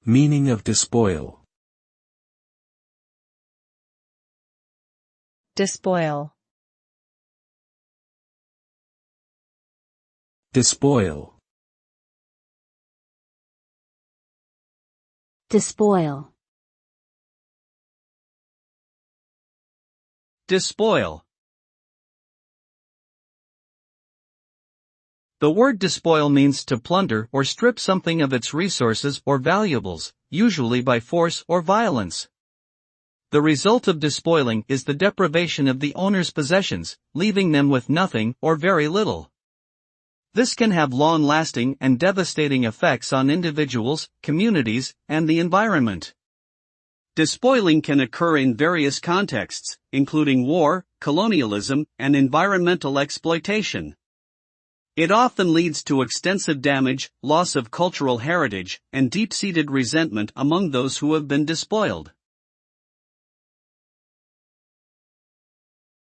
Meaning of despoil. Despoil. Despoil. Despoil. Despoil. The word despoil means to plunder or strip something of its resources or valuables, usually by force or violence. The result of despoiling is the deprivation of the owner's possessions, leaving them with nothing or very little. This can have long-lasting and devastating effects on individuals, communities, and the environment. Despoiling can occur in various contexts, including war, colonialism, and environmental exploitation. It often leads to extensive damage, loss of cultural heritage, and deep-seated resentment among those who have been despoiled.